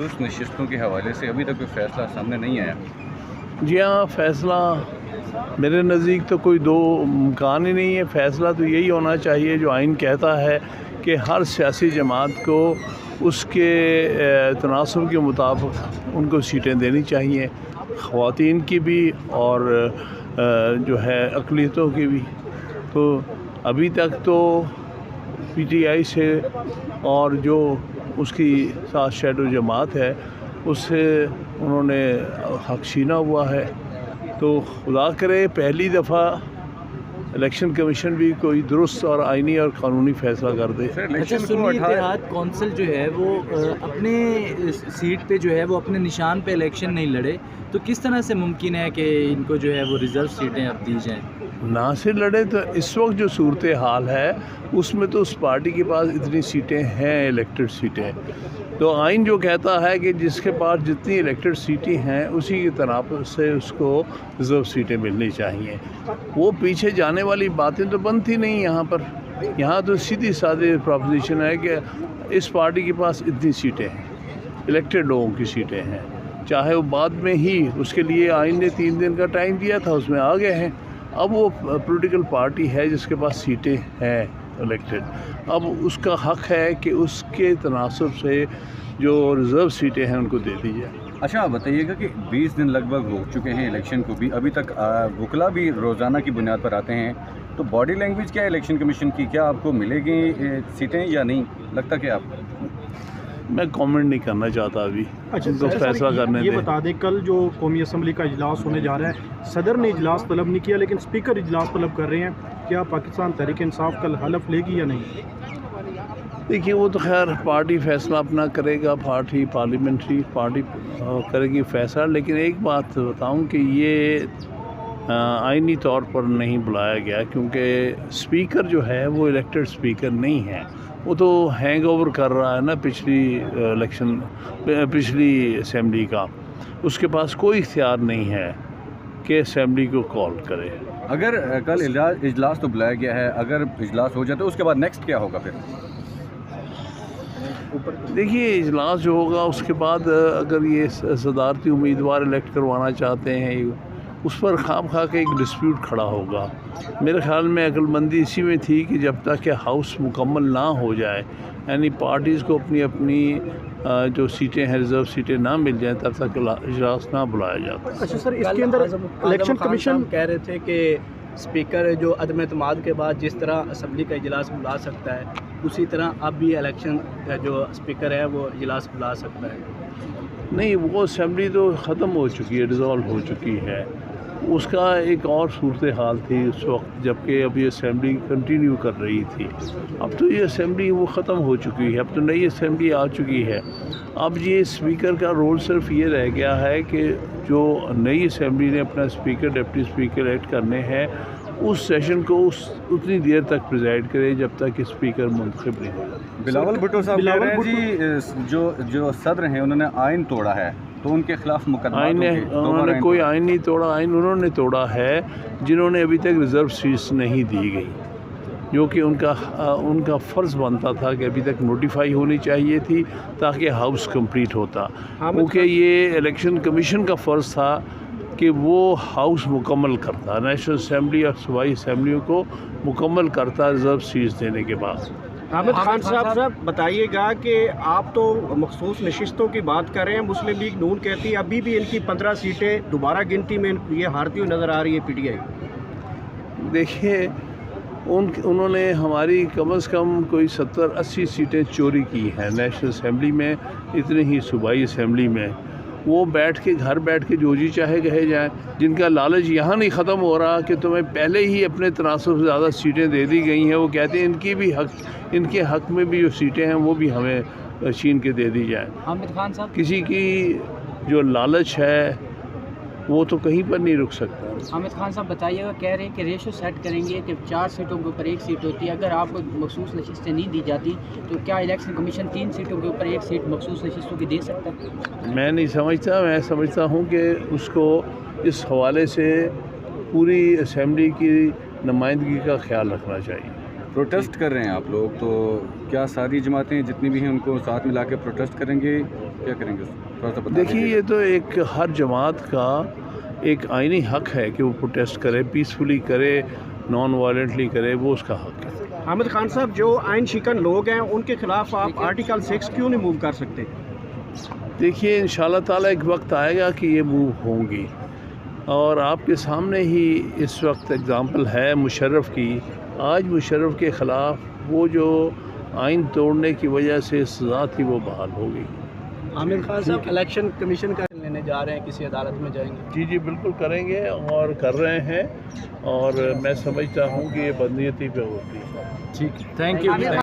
مخصوص نشستوں کے حوالے سے ابھی تک کوئی فیصلہ سامنے نہیں آیا؟ جی ہاں، فیصلہ میرے نزدیک تو کوئی دو امکان ہی نہیں ہے. فیصلہ تو یہی ہونا چاہیے جو آئین کہتا ہے کہ ہر سیاسی جماعت کو اس کے تناسب کے مطابق ان کو سیٹیں دینی چاہیے، خواتین کی بھی اور جو ہے اقلیتوں کی بھی. تو ابھی تک تو پی ٹی آئی سے اور جو اس کی ساتھ شیڈو جماعت ہے اس سے انہوں نے حق چھینا ہوا ہے. تو خدا کرے پہلی دفعہ الیکشن کمیشن بھی کوئی درست اور آئینی اور قانونی فیصلہ کر دے. اچھا، سنی اتحاد کونسل جو ہے وہ اپنے سیٹ پہ جو ہے وہ اپنے نشان پہ الیکشن نہیں لڑے، تو کس طرح سے ممکن ہے کہ ان کو جو ہے وہ ریزرو سیٹیں اب دی جائیں؟ نہ سے لڑے تو اس وقت جو صورتحال ہے اس میں تو اس پارٹی کے پاس اتنی سیٹیں ہیں، الیکٹڈ سیٹیں. تو آئین جو کہتا ہے کہ جس کے پاس جتنی الیکٹڈ سیٹیں ہیں اسی کی تناسب سے اس کو ریزرو سیٹیں ملنی چاہیے. وہ پیچھے جانے والی باتیں تو بنتی نہیں یہاں پر. یہاں تو سیدھی سادھی پروپوزیشن ہے کہ اس پارٹی کے پاس اتنی سیٹیں ہیں، الیکٹڈ لوگوں کی سیٹیں ہیں، چاہے وہ بعد میں ہی اس کے لیے آئین نے 3 دن کا ٹائم دیا تھا، اس میں آ گئے ہیں. اب وہ پولیٹیکل پارٹی ہے جس کے پاس سیٹیں ہیں الیکٹڈ، اب اس کا حق ہے کہ اس کے تناسب سے جو ریزرو سیٹیں ہیں ان کو دے دی جائے. اچھا، آپ بتائیے گا کہ 20 دن لگ بھگ ہو چکے ہیں الیکشن کو بھی، ابھی تک وکلا بھی روزانہ کی بنیاد پر آتے ہیں، تو باڈی لینگویج کیا ہے الیکشن کمیشن کی؟ کیا آپ کو ملے گی سیٹیں یا نہیں لگتا کہ آپ؟ میں کامنٹ نہیں کرنا چاہتا ابھی. اچھا تو فیصلہ کرنے یہ دیں. بتا دیں، کل جو قومی اسمبلی کا اجلاس ہونے جا رہا ہے، صدر نے اجلاس طلب نہیں کیا لیکن اسپیکر اجلاس طلب کر رہے ہیں. کیا پاکستان تحریک انصاف کل حلف لے گی یا نہیں؟ دیکھیے وہ تو خیر پارٹی فیصلہ اپنا کرے گا، پارٹی پارلیمنٹری پارٹی کرے گی فیصلہ. لیکن ایک بات بتاؤں کہ یہ آئینی طور پر نہیں بلایا گیا کیونکہ اسپیکر جو ہے وہ الیکٹڈ اسپیکر نہیں ہے. وہ تو ہینگ اوور کر رہا ہے نا پچھلی اسمبلی کا. اس کے پاس کوئی اختیار نہیں ہے کہ اسمبلی کو کال کرے. اگر کل اجلاس تو بلایا گیا ہے، اگر اجلاس ہو جائے تو اس کے بعد نیکسٹ کیا ہوگا پھر؟ دیکھیے اجلاس جو ہوگا اس کے بعد اگر یہ صدارتی امیدوار الیکٹ کروانا چاہتے ہیں اس پر خام خواہ کے ایک ڈسپیوٹ کھڑا ہوگا. میرے خیال میں عقل مندی اسی میں تھی کہ جب تک کہ ہاؤس مکمل نہ ہو جائے، یعنی پارٹیز کو اپنی اپنی جو سیٹیں ہیں ریزرو سیٹیں نہ مل جائیں تب تک اجلاس نہ بلایا جاتا. اچھا سر، اس کے اندر الیکشن کمیشن کہہ رہے تھے کہ اسپیکر جو عدم اعتماد کے بعد جس طرح اسمبلی کا اجلاس بلا سکتا ہے اسی طرح اب بھی الیکشن کا جو اسپیکر ہے وہ اجلاس بلا سکتا ہے. نہیں، وہ اسمبلی تو ختم ہو چکی ہے، ڈیزالو ہو چکی ہے. اس کا ایک اور صورتحال تھی اس وقت جبکہ اب یہ اسمبلی کنٹینیو کر رہی تھی. اب تو یہ اسمبلی وہ ختم ہو چکی ہے، اب تو نئی اسمبلی آ چکی ہے. اب یہ اسپیکر کا رول صرف یہ رہ گیا ہے کہ جو نئی اسمبلی نے اپنا اسپیکر ڈپٹی اسپیکر الیکٹ کرنے ہیں اس سیشن کو اتنی دیر تک پریزائڈ کرے جب تک اسپیکر منتخب نہیں ہو جاتا. بلاول بھٹو صاحب کہہ رہے ہیں جی جو صدر ہیں انہوں نے آئین توڑا ہے تو ان کے خلاف مقدمات انہوں نے کوئی آئین نہیں توڑا. آئین انہوں نے توڑا ہے جنہوں نے ابھی تک ریزرو سیٹس نہیں دی گئی، جو کہ ان کا فرض بنتا تھا کہ ابھی تک نوٹیفائی ہونی چاہیے تھی تاکہ ہاؤس کمپلیٹ ہوتا. کیونکہ یہ الیکشن کمیشن کا فرض تھا کہ وہ ہاؤس مکمل کرتا، نیشنل اسمبلی اور صوبائی اسمبلیوں کو مکمل کرتا ریزرو سیٹس دینے کے بعد. حامد خان صاحب بتائیے گا کہ آپ تو مخصوص نشستوں کی بات کر رہے ہیں، مسلم لیگ نون کہتی ہے ابھی بھی ان کی 15 سیٹیں دوبارہ گنتی میں یہ ہارتی ہوئی نظر آ رہی ہے پی ٹی آئی. دیکھیے انہوں نے ہماری کم از کم کوئی 70-80 سیٹیں چوری کی ہیں نیشنل اسمبلی میں، اتنے ہی صوبائی اسمبلی میں. وہ گھر بیٹھ کے جو جی چاہے کہے جائیں. جن کا لالچ یہاں نہیں ختم ہو رہا کہ تمہیں پہلے ہی اپنے تناسب سے زیادہ سیٹیں دے دی گئی ہیں، وہ کہتے ہیں ان کے حق میں بھی جو سیٹیں ہیں وہ بھی ہمیں چھین کے دے دی جائیں. حامد خان صاحب، کسی کی جو لالچ ہے وہ تو کہیں پر نہیں رک سکتا. حامد خان صاحب بتائیے گا، کہہ رہے ہیں کہ ریشو سیٹ کریں گے کہ 4 سیٹوں کے اوپر 1 سیٹ ہوتی ہے. اگر آپ کو مخصوص نشستیں نہیں دی جاتی تو کیا الیکشن کمیشن 3 سیٹوں کے اوپر 1 سیٹ مخصوص نشستوں کی دے سکتا ہے؟ میں نہیں سمجھتا. میں سمجھتا ہوں کہ اس کو اس حوالے سے پوری اسمبلی کی نمائندگی کا خیال رکھنا چاہیے. پروٹیسٹ کر رہے ہیں آپ لوگ، تو کیا ساری جماعتیں جتنی بھی ہیں ان کو ساتھ ملا کے پروٹیسٹ کریں گے، کیا کریں گے؟ تھوڑا سا بتا دیکھیے دیجیے۔ یہ تو ایک ہر جماعت کا ایک آئینی حق ہے کہ وہ پروٹیسٹ کرے، پیسفلی کرے، نان وائلنٹلی کرے، وہ اس کا حق ہے۔ حامد خان صاحب، جو آئین شکن لوگ ہیں ان کے خلاف آپ آرٹیکل 6 کیوں نہیں موو کر سکتے؟ دیکھیے انشاءاللہ تعالیٰ ایک وقت آئے گا کہ یہ موو ہوں گی، اور آپ کے سامنے ہی اس وقت اگزامپل ہے مشرف کی۔ آج مشرف کے خلاف وہ جو آئین توڑنے کی وجہ سے سزا تھی وہ بحال ہو گئی۔ عامر خان صاحب الیکشن کمیشن کا لینے جا رہے ہیں، کسی عدالت میں جائیں گے؟ جی بالکل کریں گے اور کر رہے ہیں، اور میں سمجھتا ہوں کہ یہ بدنیتی پہ ہوتی ہے۔ ٹھیک، تھینک یو۔